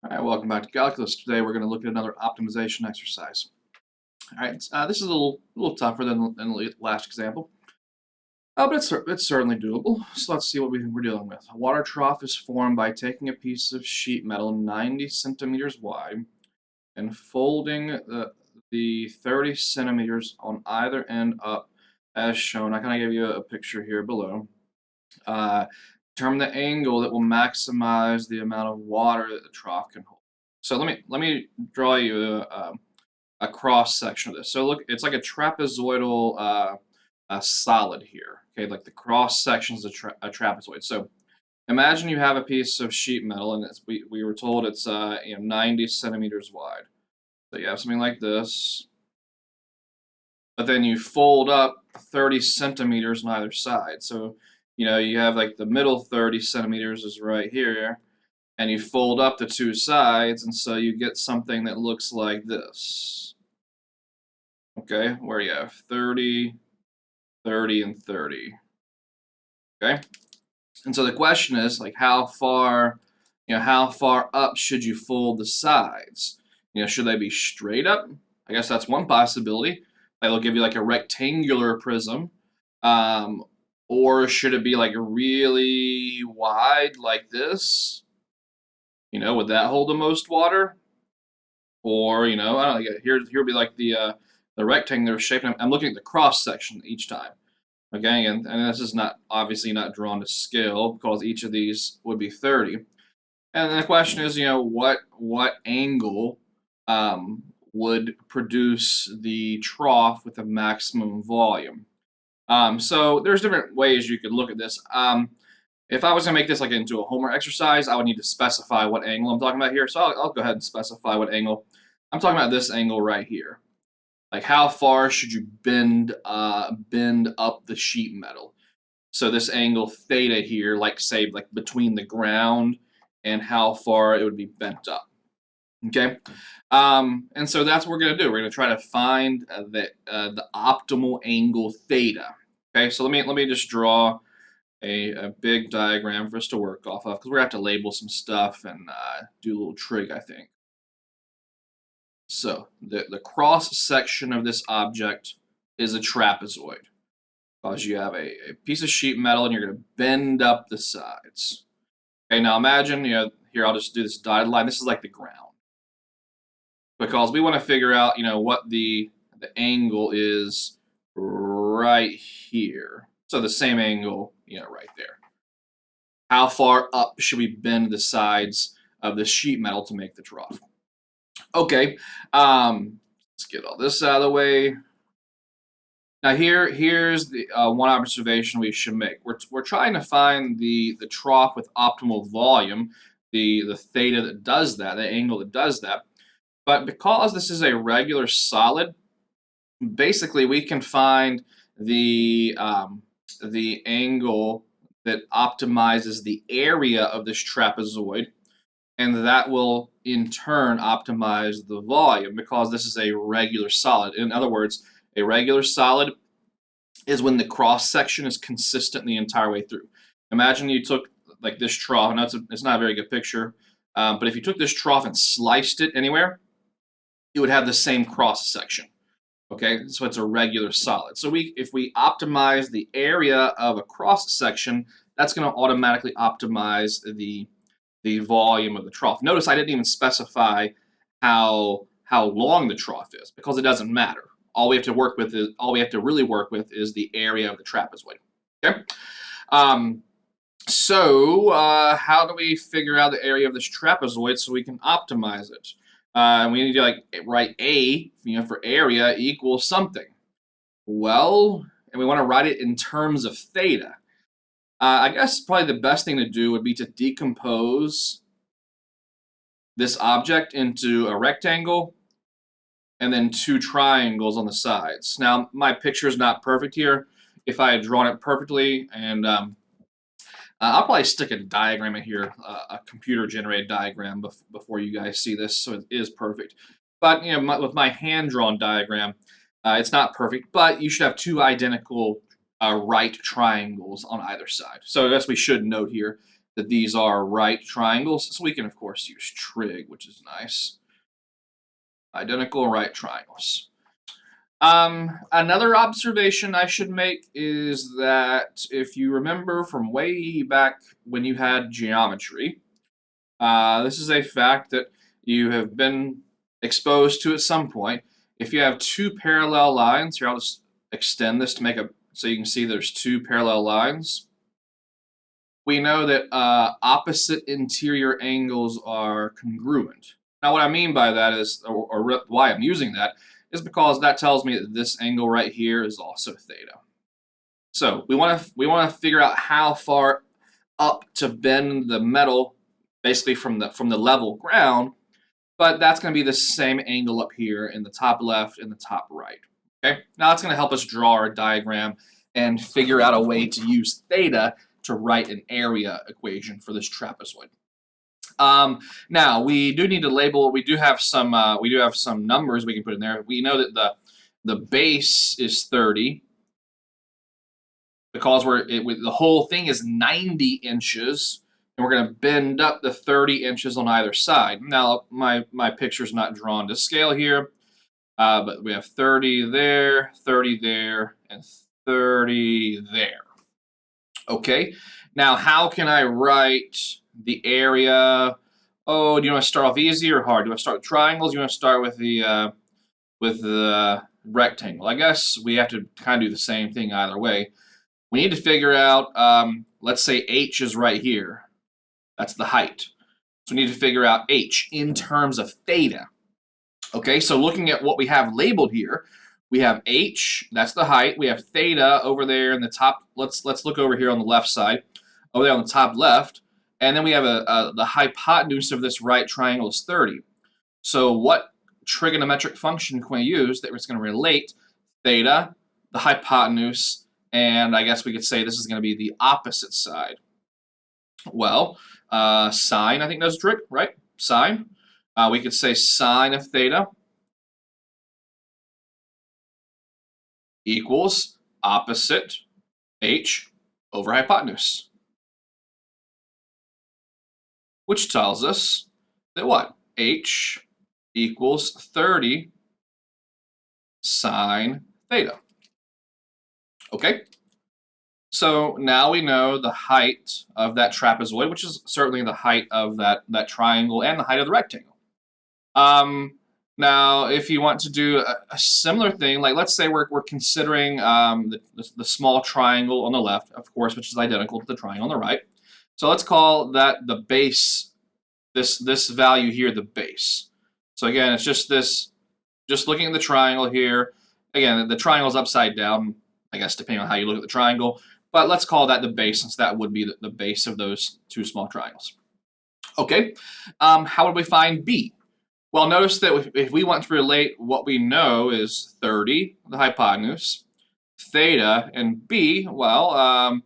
All right, welcome back to Calculus. Today we're going to look at another optimization exercise. All right, this is a little tougher than the last example, but it's certainly doable. So let's see what we're dealing with. A water trough is formed by taking a piece of sheet metal 90 centimeters wide and folding the 30 centimeters on either end up as shown. I kind of give you a picture here below. Uh, Determine the angle that will maximize the amount of water that the trough can hold. So let me draw you a cross section of this. So look, it's like a trapezoidal a solid here. Okay, like the cross section is a trapezoid. So imagine you have a piece of sheet metal, and we were told it's 90 centimeters wide. So you have something like this, but then you fold up 30 centimeters on either side. So you have like the middle 30 centimeters is right here, and you fold up the two sides, and so you get something that looks like this. Okay, where you have 30, 30, and 30. Okay, and so the question is like how far up should you fold the sides? Should they be straight up? I guess that's one possibility. That'll give you like a rectangular prism. Or should it be like really wide like this? Would that hold the most water? Or, I don't know, here would be like the rectangular shape. I'm looking at the cross section each time. Okay, and this is not obviously not drawn to scale because each of these would be 30. And the question is, what angle would produce the trough with the maximum volume? So there's different ways you could look at this. If I was going to make this like into a homework exercise, I would need to specify what angle I'm talking about here. So I'll go ahead and specify what angle. I'm talking about this angle right here. Like how far should you bend up the sheet metal? So this angle theta here, like say like between the ground and how far it would be bent up. Okay, and so that's what we're going to do. We're going to try to find the optimal angle theta. Okay, so let me just draw a big diagram for us to work off of because we're going to have to label some stuff and do a little trig, I think. So the cross section of this object is a trapezoid because you have a piece of sheet metal and you're going to bend up the sides. Okay, now imagine, here I'll just do this dotted line. This is like the ground because we want to figure out, what the angle is right here. So the same angle, right there. How far up should we bend the sides of the sheet metal to make the trough? Okay, let's get all this out of the way. Now here's the one observation we should make. We're trying to find the trough with optimal volume, the theta that does that, the angle that does that. But because this is a regular solid, basically we can find the angle that optimizes the area of this trapezoid, and that will in turn optimize the volume because this is a regular solid. In other words, a regular solid is when the cross section is consistent the entire way through. Imagine you took like this trough, and it's not a very good picture, but if you took this trough and sliced it anywhere, it would have the same cross section. Okay, so it's a regular solid. So if we optimize the area of a cross section, that's going to automatically optimize the volume of the trough. Notice I didn't even specify how long the trough is because it doesn't matter. All we have to really work with is the area of the trapezoid. Okay. So how do we figure out the area of this trapezoid so we can optimize it? We need to write A, for area equals something. Well, and we want to write it in terms of theta. I guess probably the best thing to do would be to decompose this object into a rectangle and then two triangles on the sides. Now, my picture is not perfect here. If I had drawn it perfectly, and I'll probably stick a diagram in here, a computer-generated diagram before you guys see this, so it is perfect. But with my hand-drawn diagram, it's not perfect, but you should have two identical right triangles on either side. So I guess we should note here that these are right triangles. So we can, of course, use trig, which is nice. Identical right triangles. Another observation I should make is that if you remember from way back when you had geometry, this is a fact that you have been exposed to at some point. If you have two parallel lines, here I'll just extend this to make a so you can see there's two parallel lines. We know that opposite interior angles are congruent. Now, what I mean by that is, or why I'm using that, is because that tells me that this angle right here is also theta. So we want to figure out how far up to bend the metal, basically from the level ground, but that's going to be the same angle up here in the top left and the top right. Okay, now it's going to help us draw our diagram and figure out a way to use theta to write an area equation for this trapezoid. Now we do need to label. We do have some numbers we can put in there. We know that the base is 30 because the whole thing is 90 inches, and we're going to bend up the 30 inches on either side. Now my picture's not drawn to scale here, but we have 30 there, 30 there, and 30 there. Okay, now how can I write the area? Oh, do you want to start off easy or hard? Do I start with triangles? Do you want to start with the rectangle? I guess we have to kind of do the same thing either way. We need to figure out, let's say h is right here. That's the height. So we need to figure out h in terms of theta. Okay, so looking at what we have labeled here, we have h, that's the height. We have theta over there in the top. Let's look over here on the left side. Over there on the top left. And then we have the hypotenuse of this right triangle is 30. So what trigonometric function can we use that is going to relate theta, the hypotenuse, and I guess we could say this is going to be the opposite side? Well, sine, I think does the trick, right? Sine. We could say sine of theta equals opposite h over hypotenuse, which tells us that what? H equals 30 sine theta. Okay? So now we know the height of that trapezoid, which is certainly the height of that triangle and the height of the rectangle. Now, if you want to do a similar thing, like let's say we're considering the small triangle on the left, of course, which is identical to the triangle on the right. So let's call that the base, this value here, the base. So again, it's just this, just looking at the triangle here. Again, the triangle is upside down, I guess, depending on how you look at the triangle. But let's call that the base, since that would be the base of those two small triangles. Okay, how would we find B? Well, notice that if we want to relate what we know is 30, the hypotenuse, theta, and B, well,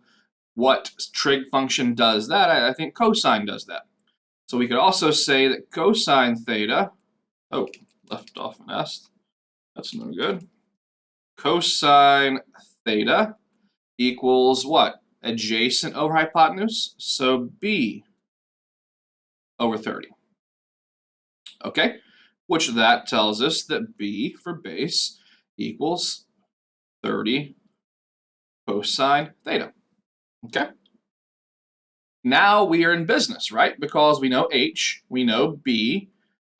what trig function does that? I think cosine does that. So we could also say that cosine theta, oh, left off an S, that's no good. Cosine theta equals what? Adjacent over hypotenuse, so B over 30. Okay, which that tells us that B for base equals 30 cosine theta. Okay. Now we are in business, right? Because we know H, we know B,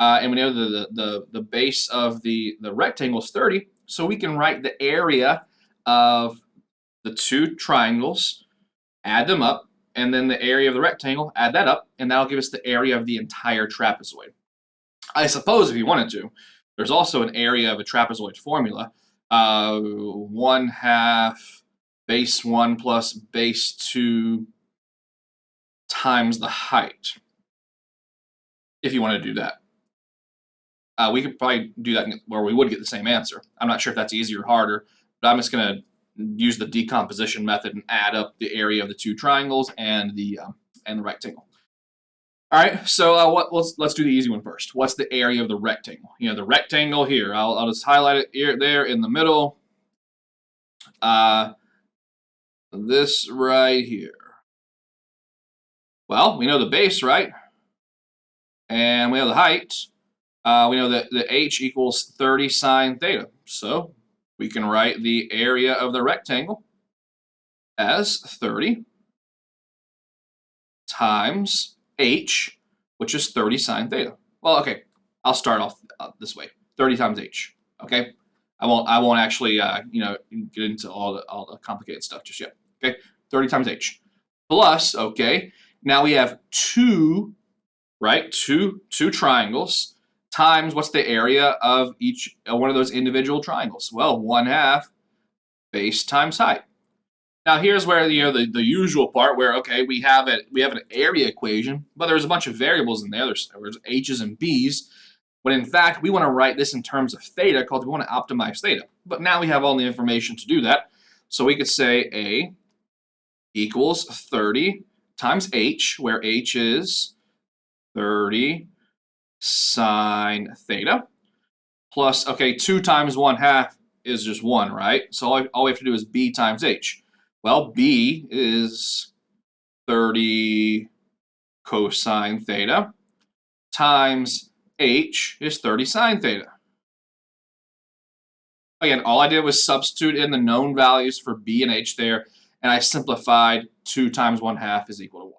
and we know the base of the rectangle is 30, so we can write the area of the two triangles, add them up, and then the area of the rectangle, add that up, and that'll give us the area of the entire trapezoid. I suppose if you wanted to, there's also an area of a trapezoid formula, 1/2 base 1 plus base 2 times the height, if you want to do that. We could probably do that where we would get the same answer. I'm not sure if that's easier or harder, but I'm just going to use the decomposition method and add up the area of the two triangles and the rectangle. All right, so let's do the easy one first. What's the area of the rectangle? You know, the rectangle here. I'll just highlight it here, there in the middle. This right here. Well, we know the base, right? And we know the height. We know that the h equals 30 sine theta. So we can write the area of the rectangle as 30 times h, which is 30 sine theta. Well, okay, I'll start off this way: 30 times h. Okay, I won't actually get into all the complicated stuff just yet. Okay, 30 times h plus. Okay, now we have two, right? Two triangles times what's the area of each one of those individual triangles? Well, 1/2 base times height. Now here's where the usual part where okay we have an area equation, but there's a bunch of variables in there. There's h's and b's, but in fact we want to write this in terms of theta because we want to optimize theta. But now we have all the information to do that, so we could say a equals 30 times h, where h is 30 sine theta, plus, okay, 2 times 1/2 is just 1, right? So all we have to do is b times h. Well, b is 30 cosine theta times h is 30 sine theta. Again, all I did was substitute in the known values for b and h there, and I simplified 2 times 1/2 is equal to 1.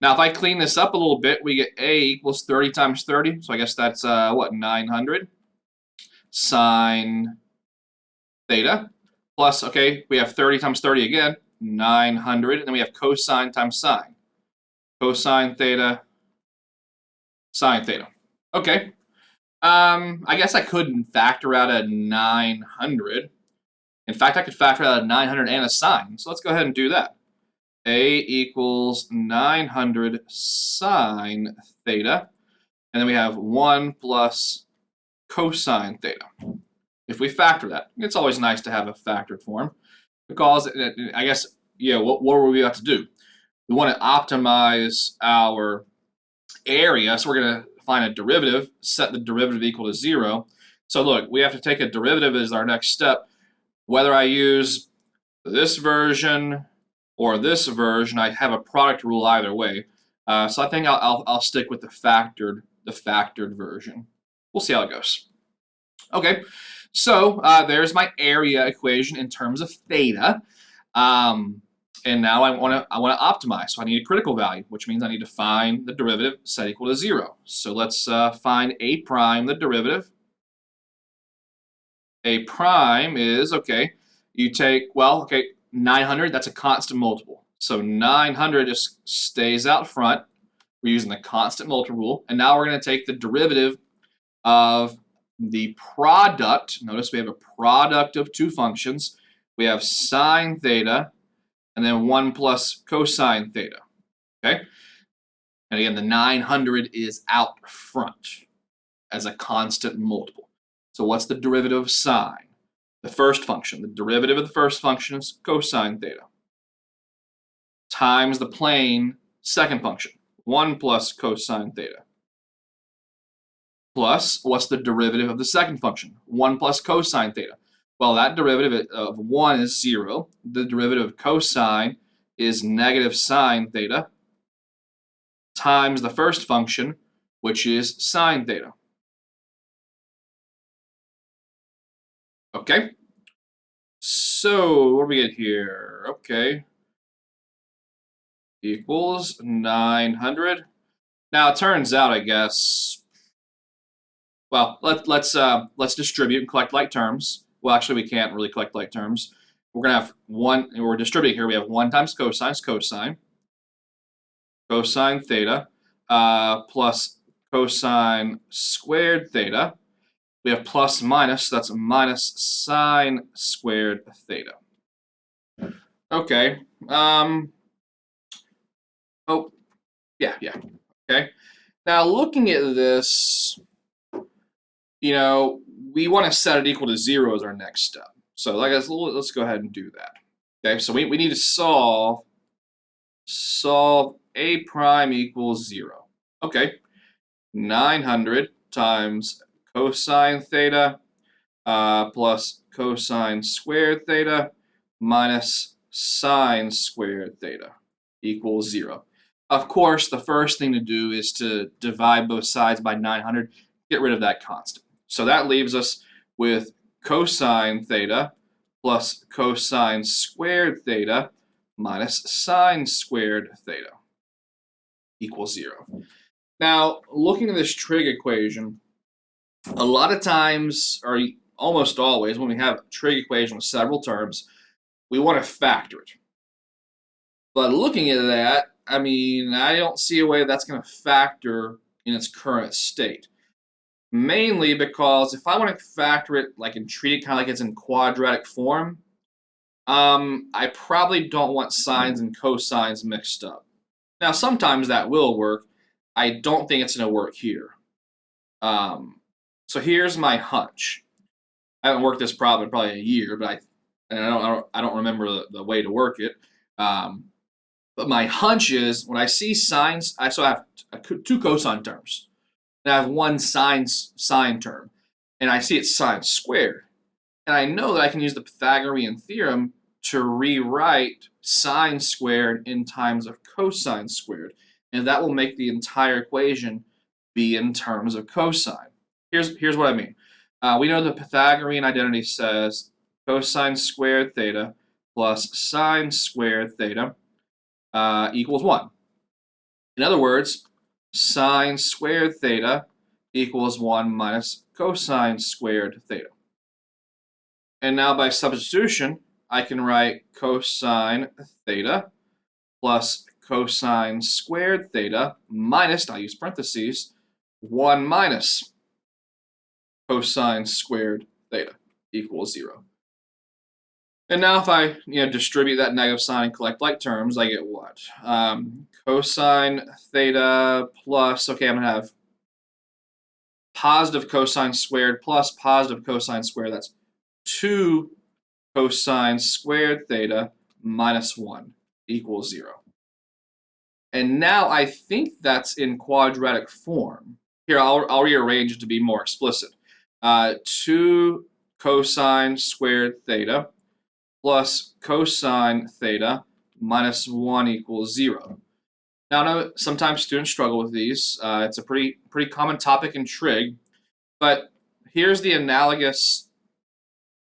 Now, if I clean this up a little bit, we get a equals 30 times 30, so I guess that's, what, 900 sine theta, plus, okay, we have 30 times 30 again, 900, and then we have cosine times sine. Cosine theta, sine theta. Okay. I guess I couldn't factor out a 900. In fact, I could factor out a 900 and a sine, so let's go ahead and do that. A equals 900 sine theta, and then we have 1 plus cosine theta. If we factor that, it's always nice to have a factored form, because I guess, what were we about to do? We want to optimize our area, so we're going to find a derivative, set the derivative equal to 0. So look, we have to take a derivative as our next step. Whether I use this version or this version, I have a product rule either way. So I think I'll stick with the factored version. We'll see how it goes. Okay, so there's my area equation in terms of theta. And now I want to optimize, so I need a critical value, which means I need to find the derivative set equal to 0. So let's find a prime, the derivative. A prime is, okay, you take, well, okay, 900, that's a constant multiple. So 900 just stays out front. We're using the constant multiple rule. And now we're going to take the derivative of the product. Notice we have a product of two functions. We have sine theta, and then 1 plus cosine theta, okay? And again, the 900 is out front as a constant multiple. So what's the derivative of sine? The first function. The derivative of the first function is cosine theta times the plane second function, 1 plus cosine theta. Plus, what's the derivative of the second function? 1 plus cosine theta. Well, that derivative of 1 is 0. The derivative of cosine is negative sine theta times the first function, which is sine theta. Okay, so what do we get here? Okay, equals 900. Now it turns out, I guess, well, let's distribute and collect like terms. Well, actually, we can't really collect like terms. We're gonna have one, and we're distributing here. We have 1 times cosine is cosine theta, plus cosine squared theta. We have plus minus, so that's minus sine squared theta. Okay. Oh, yeah. Okay. Now looking at this, we want to set it equal to 0 as our next step. So let's go ahead and do that. Okay. So we need to solve a prime equals 0. Okay. 900 times cosine theta plus cosine squared theta minus sine squared theta equals 0. Of course, the first thing to do is to divide both sides by 900, get rid of that constant. So that leaves us with cosine theta plus cosine squared theta minus sine squared theta equals 0. Now, looking at this trig equation, a lot of times, or almost always, when we have a trig equation with several terms, we want to factor it. But looking at that, I mean, I don't see a way that's going to factor in its current state. Mainly because if I want to factor it, like, and treat it kind of like it's in quadratic form, I probably don't want sines and cosines mixed up. Now, sometimes that will work. I don't think it's going to work here. So here's my hunch. I haven't worked this problem in probably a year, but I don't remember the way to work it. But my hunch is when I see sines, I have two cosine terms, and I have one sine term, and I see it's sine squared, and I know that I can use the Pythagorean theorem to rewrite sine squared in terms of cosine squared, and that will make the entire equation be in terms of cosine. Here's what I mean. We know the Pythagorean identity says cosine squared theta plus sine squared theta equals 1. In other words, sine squared theta equals 1 minus cosine squared theta. And now by substitution, I can write cosine theta plus cosine squared theta minus, I'll use parentheses, 1 minus cosine squared theta equals 0. And now if I distribute that negative sign and collect like terms, I get what? Cosine theta plus, okay, I'm going to have positive cosine squared plus positive cosine squared. That's 2 cosine squared theta minus 1 equals 0. And now I think that's in quadratic form. Here, I'll rearrange it to be more explicit. 2 cosine squared theta plus cosine theta minus 1 equals 0. Now, I know sometimes students struggle with these. It's a pretty common topic in trig, but here's the analogous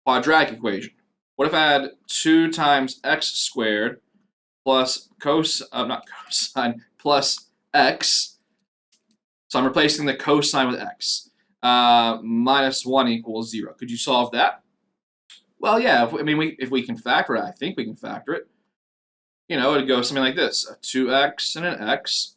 quadratic equation. What if I had 2 times x squared plus plus x, so I'm replacing the cosine with x, minus 1 equals 0. Could you solve that? Well, yeah, if we can factor it, I think we can factor it. It'd go something like this: a 2x and an x,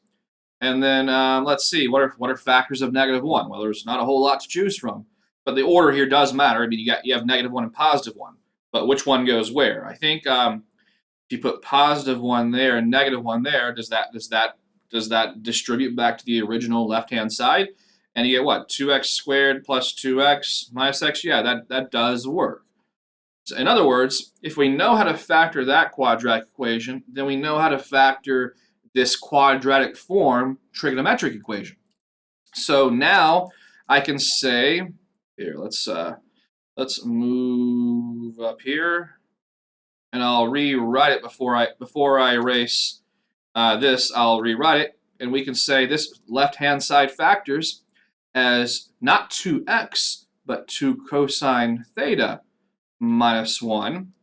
and then let's see, what are factors of -1? Well, there's not a whole lot to choose from, but the order here does matter. I mean, you have -1 and +1, but which one goes where? I think if you put +1 there and -1 there, does that distribute back to the original left-hand side? And you get what? 2x squared plus 2x minus x. Yeah, that does work. So in other words, if we know how to factor that quadratic equation, then we know how to factor this quadratic form trigonometric equation. So now I can say, here, let's move up here, and I'll rewrite it before I erase this. I'll rewrite it, and we can say this left-hand side factors as not 2x, but 2 cosine theta minus 1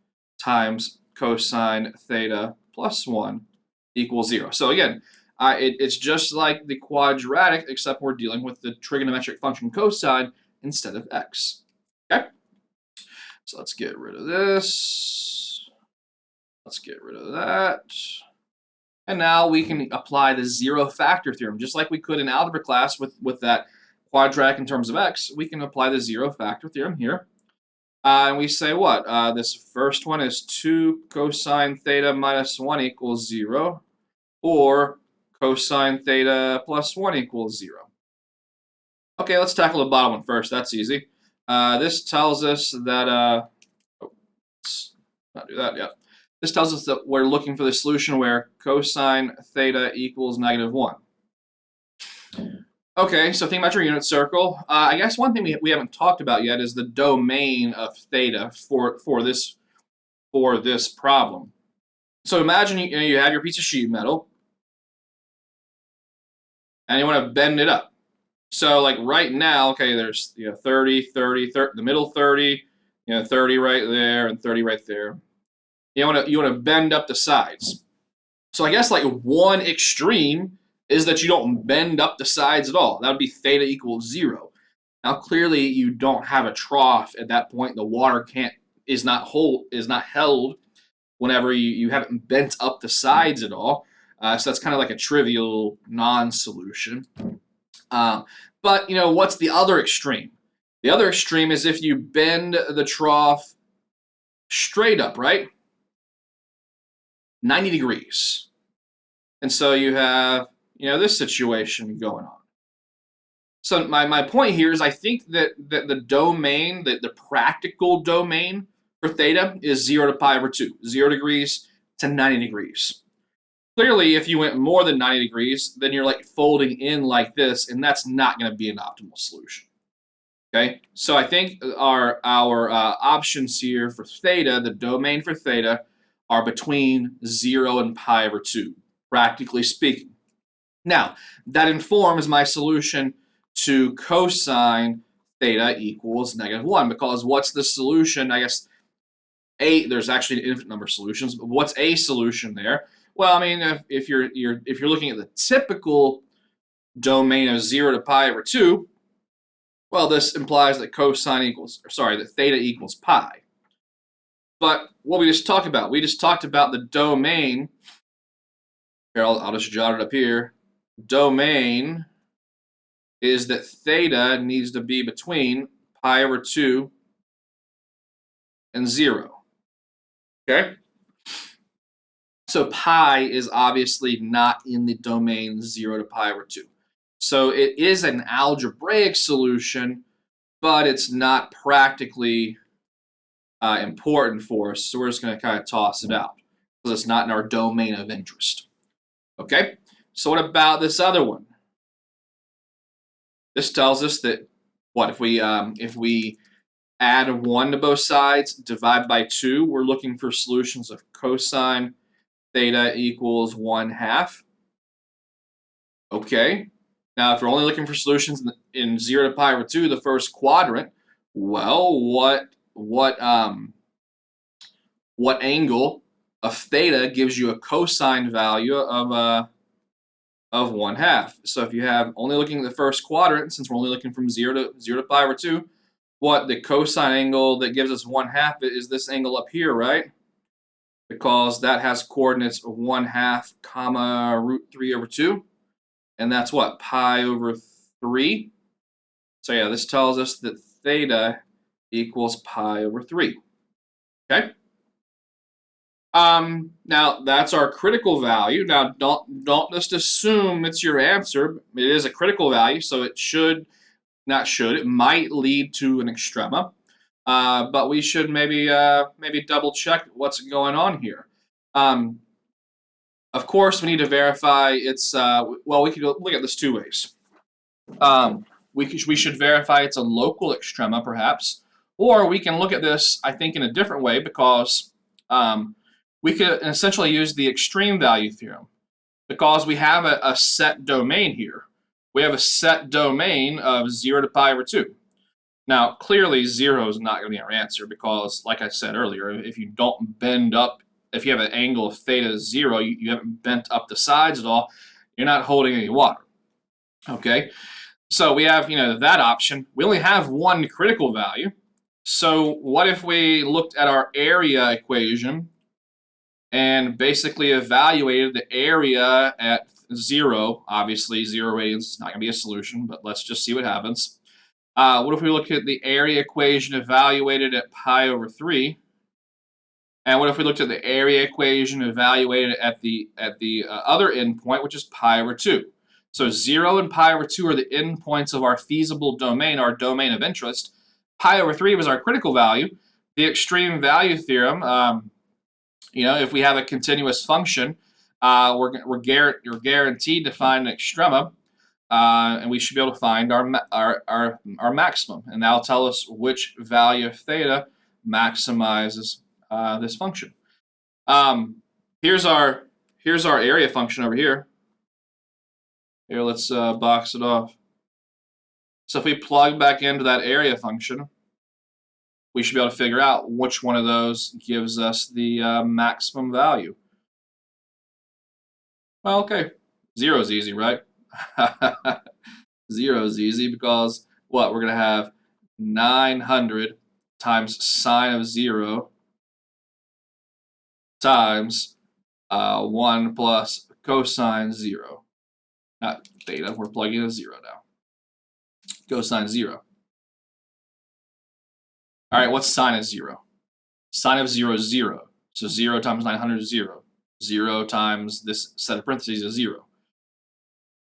times cosine theta plus 1 equals 0. So again, it's just like the quadratic, except we're dealing with the trigonometric function cosine instead of x. Okay? So let's get rid of this. Let's get rid of that. And now we can apply the zero factor theorem. Just like we could in algebra class with that quadratic in terms of x, we can apply the zero factor theorem here. And we say what? This first one is 2 cosine theta minus 1 equals 0, or cosine theta plus 1 equals 0. Okay, let's tackle the bottom one first. That's easy. This tells us that, let's not do that yet. This tells us that we're looking for the solution where cosine theta equals -1. Okay, so think about your unit circle. I guess one thing we haven't talked about yet is the domain of theta for this problem. So imagine you have your piece of sheet metal, and you want to bend it up. So like right now, okay, there's 30, 30, 30, the middle 30, 30 right there and 30 right there. You want to bend up the sides. So I guess like one extreme is that you don't bend up the sides at all. That would be theta equals 0. Now clearly you don't have a trough at that point. The water is not held whenever you haven't bent up the sides at all. So that's kind of like a trivial non-solution. But what's the other extreme? The other extreme is if you bend the trough straight up, right? 90 degrees. And so you have, this situation going on. So my point here is I think that the domain, the practical domain for theta is 0 to pi over 2, 0 degrees to 90 degrees. Clearly, if you went more than 90 degrees, then you're like folding in like this, and that's not going to be an optimal solution. Okay, so I think our options here for theta, the domain for theta, are between 0 and pi over 2, practically speaking. Now, that informs my solution to cosine theta equals -1, because what's the solution? I guess there's actually an infinite number of solutions, but what's a solution there? Well, I mean, if you're looking at the typical domain of 0 to pi over 2, well, this implies that that theta equals pi. But what we just talked about, the domain. Here, I'll just jot it up here. Domain is that theta needs to be between pi over 2 and 0. Okay? So pi is obviously not in the domain 0 to pi over 2. So it is an algebraic solution, but it's not practically important for us. So we're just going to kind of toss it out because it's not in our domain of interest. Okay? So what about this other one? This tells us that if we add 1 to both sides, divide by 2, we're looking for solutions of cosine theta equals 1/2. Okay. Now, if we're only looking for solutions in 0 to pi over 2, the first quadrant, well, what angle of theta gives you a cosine value of 1/2? So if you have only looking at the first quadrant, since we're only looking from 0 to pi over 2, what the cosine angle that gives us 1/2 is this angle up here, right? Because that has coordinates of 1/2 comma √3 over 2. And that's what? Pi over 3. So yeah, this tells us that theta equals pi over 3. Okay? Now that's our critical value. Now don't just assume it's your answer. It is a critical value, so it it might lead to an extrema. But we should maybe double check what's going on here. Of course, we need to verify it's well. We could look at this 2 ways. We should verify it's a local extrema, perhaps, or we can look at this, I think, in a different way, because we could essentially use the extreme value theorem, because we have a set domain here. We have a set domain of 0 to pi over 2. Now, clearly, 0 is not going to be our answer because, like I said earlier, if you don't bend up, if you have an angle of theta 0, you haven't bent up the sides at all, you're not holding any water. Okay? So we have, that option. We only have one critical value. So what if we looked at our area equation and basically evaluated the area at 0? Obviously, 0 radians is not going to be a solution, but let's just see what happens. What if we look at the area equation evaluated at pi over 3? And what if we looked at the area equation evaluated at the other endpoint, which is pi over 2? So 0 and pi over 2 are the endpoints of our feasible domain, our domain of interest. Pi over 3 was our critical value. The extreme value theorem, if we have a continuous function, you're guaranteed to find an extrema, and we should be able to find our maximum, and that'll tell us which value of theta maximizes this function. Here's our area function over here. Here, let's box it off. So if we plug back into that area function, we should be able to figure out which one of those gives us the maximum value. Well, okay, 0 is easy, right? 0 is easy because what? We're going to have 900 times sine of 0 times 1 plus cosine 0. Not theta, we're plugging in a 0 now. Cosine 0. All right, what's sine of 0? Sine of 0 is 0. So 0 times 900 is 0. 0 times this set of parentheses is 0.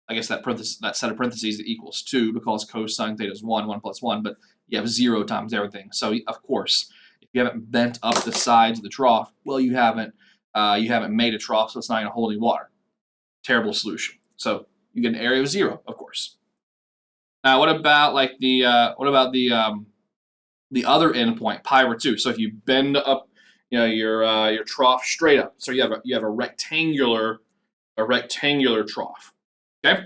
I guess that set of parentheses equals 2 because cosine theta is 1, 1 plus 1, but you have 0 times everything. So, of course, if you haven't bent up the sides of the trough, well, you haven't made a trough, so it's not going to hold any water. Terrible solution. So you get an area of 0, of course. Now, what about like the other endpoint, pi over 2? So if you bend up, your trough straight up, so you have a rectangular trough. Okay.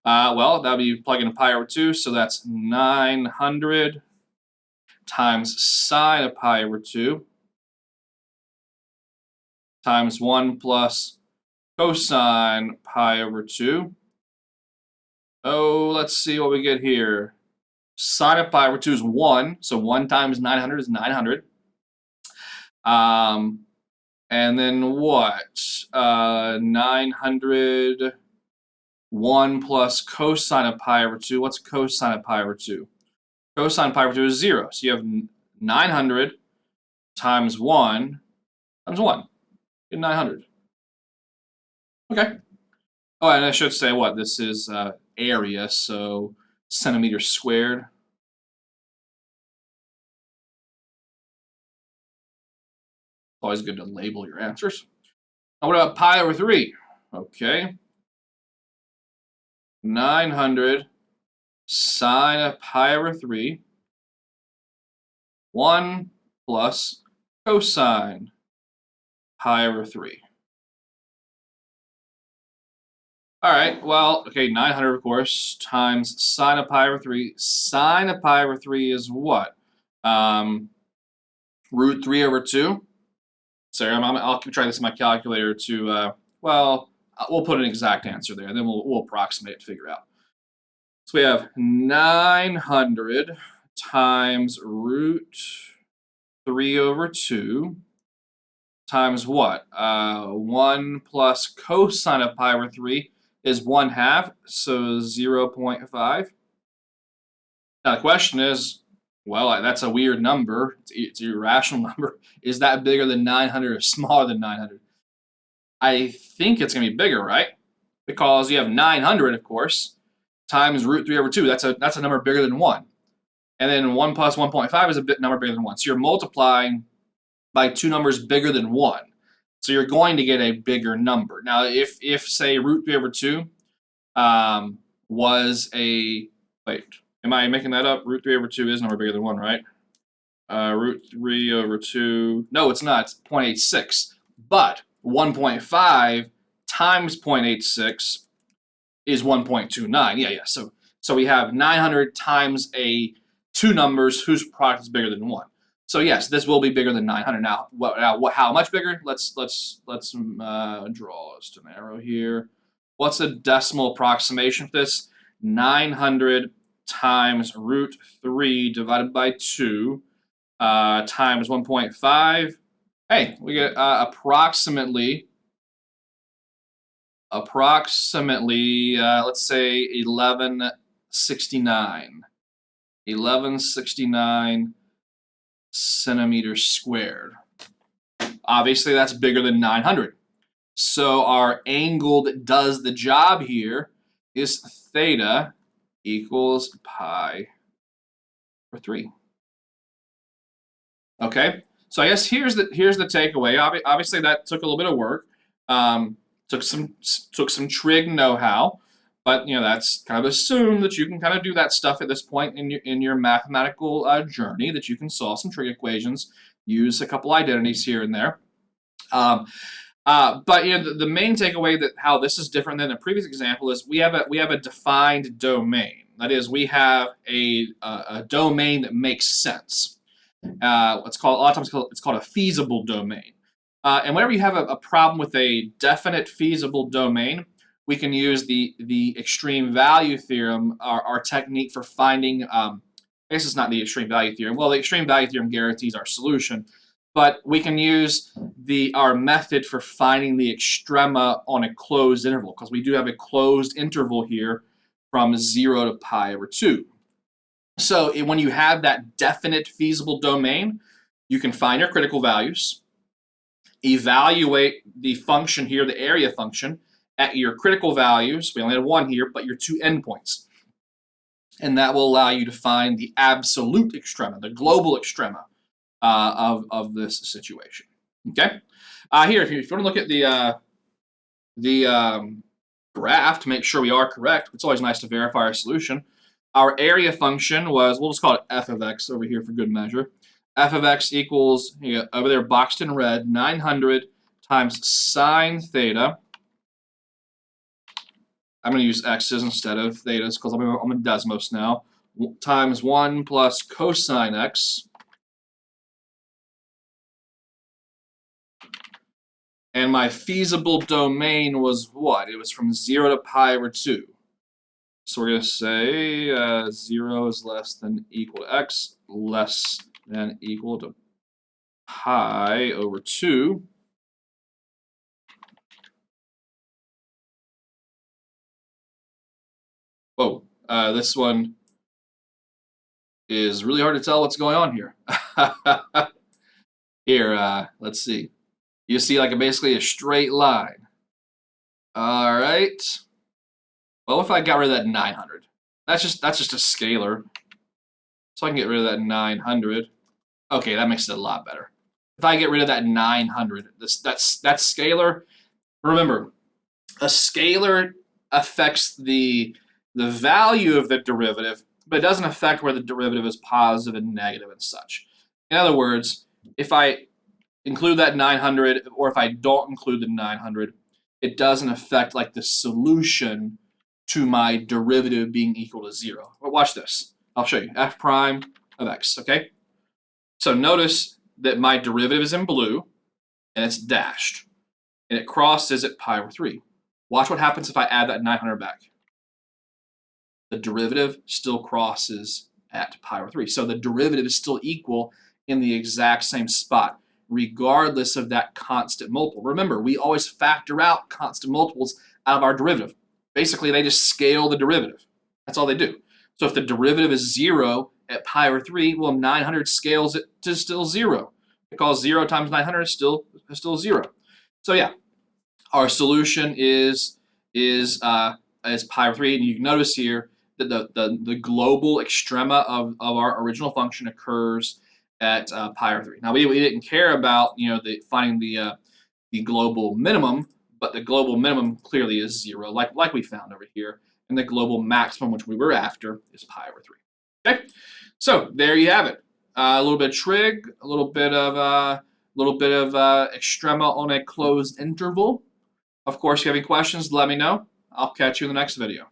Well, that would be plugging in pi over 2, so that's 900 times sine of pi over 2 times 1 plus cosine pi over 2. Oh, let's see what we get here. Sine of pi over 2 is 1, so 1 times 900 is 900. And then what? 900, 1 plus cosine of pi over 2. What's cosine of pi over 2? Cosine of pi over 2 is 0. So you have 900 times 1 times 1. Get 900. Okay. Oh, and I should say what? This is area, so centimeters squared. Always good to label your answers. Now, what about pi over 3? Okay. 900 sine of pi over 3. 1 plus cosine pi over 3. All right, well, okay, 900, of course, times sine of pi over 3. Sine of pi over 3 is what? Root 3 over 2. Sorry, I'll keep trying this in my calculator to, well, we'll put an exact answer there, and then we'll approximate it to figure out. So we have 900 times root 3 over 2 times what? 1 plus cosine of pi over 3 is 1/2, so 0.5. Now the question is, well, that's a weird number. It's an irrational number. Is that bigger than 900 or smaller than 900? I think it's going to be bigger, right? Because you have 900, of course, times root 3 over 2. That's a number bigger than 1. And then 1 plus 1.5 is a number bigger than 1. So you're multiplying by two numbers bigger than 1. So you're going to get a bigger number. Now, if say, root 3 over 2 was a, wait, am I making that up? Root 3 over 2 is a number bigger than 1, right? Root 3 over 2, no, it's not. It's 0.86. But 1.5 times 0.86 is 1.29. Yeah. So we have 900 times two numbers whose product is bigger than 1. So yes, this will be bigger than 900. Now, how much bigger? Let's draw just an arrow here. What's the decimal approximation for this? 900 times root 3 divided by 2 times 1.5. Hey, we get approximately, let's say 1169. 1169 centimeters squared. Obviously, that's bigger than 900. So our angle that does the job here is theta equals pi over 3. Okay, so I guess here's the takeaway. Obviously, that took a little bit of work. Took some trig know-how, but that's kind of assumed that you can kind of do that stuff at this point in your mathematical journey, that you can solve some trig equations, use a couple identities here and there. But the main takeaway that how this is different than the previous example is we have a defined domain. That is, we have a domain that makes sense. It's called a lot of times it's called a feasible domain. And whenever you have a problem with a definite feasible domain, we can use the extreme value theorem, our technique for finding. I guess it's not the extreme value theorem. Well, the extreme value theorem guarantees our solution, but we can use our method for finding the extrema on a closed interval, because we do have a closed interval here from 0 to pi over 2. So when you have that definite feasible domain, you can find your critical values, evaluate the function here, the area function, at your critical values. We only have one here, but your 2 endpoints. And that will allow you to find the absolute extrema, the global extrema of this situation. Okay? Here, if you want to look at the graph to make sure we are correct, it's always nice to verify our solution. Our area function was, we'll just call it f of x over here for good measure. F of x equals, over there boxed in red, 900 times sine theta. I'm going to use x's instead of thetas because I'm in Desmos now. Times 1 plus cosine x. And my feasible domain was what? It was from 0 to pi over 2. So we're going to say 0 is less than equal to x, less than equal to pi over 2. Whoa, this one is really hard to tell what's going on here. Here, let's see. You see like basically a straight line. All right. Well, if I got rid of that 900? That's just a scalar. So I can get rid of that 900. Okay, that makes it a lot better. If I get rid of that 900, that's scalar. Remember, a scalar affects the value of the derivative, but it doesn't affect where the derivative is positive and negative and such. In other words, if I include that 900 or if I don't include the 900, it doesn't affect like the solution to my derivative being equal to 0. But watch this. I'll show you. F prime of x, okay? So notice that my derivative is in blue and it's dashed. And it crosses at pi over 3. Watch what happens if I add that 900 back. The derivative still crosses at pi over 3. So the derivative is still equal in the exact same spot, regardless of that constant multiple. Remember, we always factor out constant multiples out of our derivative. Basically, they just scale the derivative. That's all they do. So if the derivative is 0 at pi over 3, well, 900 scales it to still 0. Because 0 times 900 is still 0. So yeah, our solution is pi over 3. And you can notice here that the global extrema of our original function occurs at pi over 3. Now we didn't care about finding the global minimum, but the global minimum clearly is 0, like we found over here, and the global maximum, which we were after, is pi over 3. Okay, so there you have it. A little bit of trig, a little bit of extrema on a closed interval. Of course, if you have any questions, let me know. I'll catch you in the next video.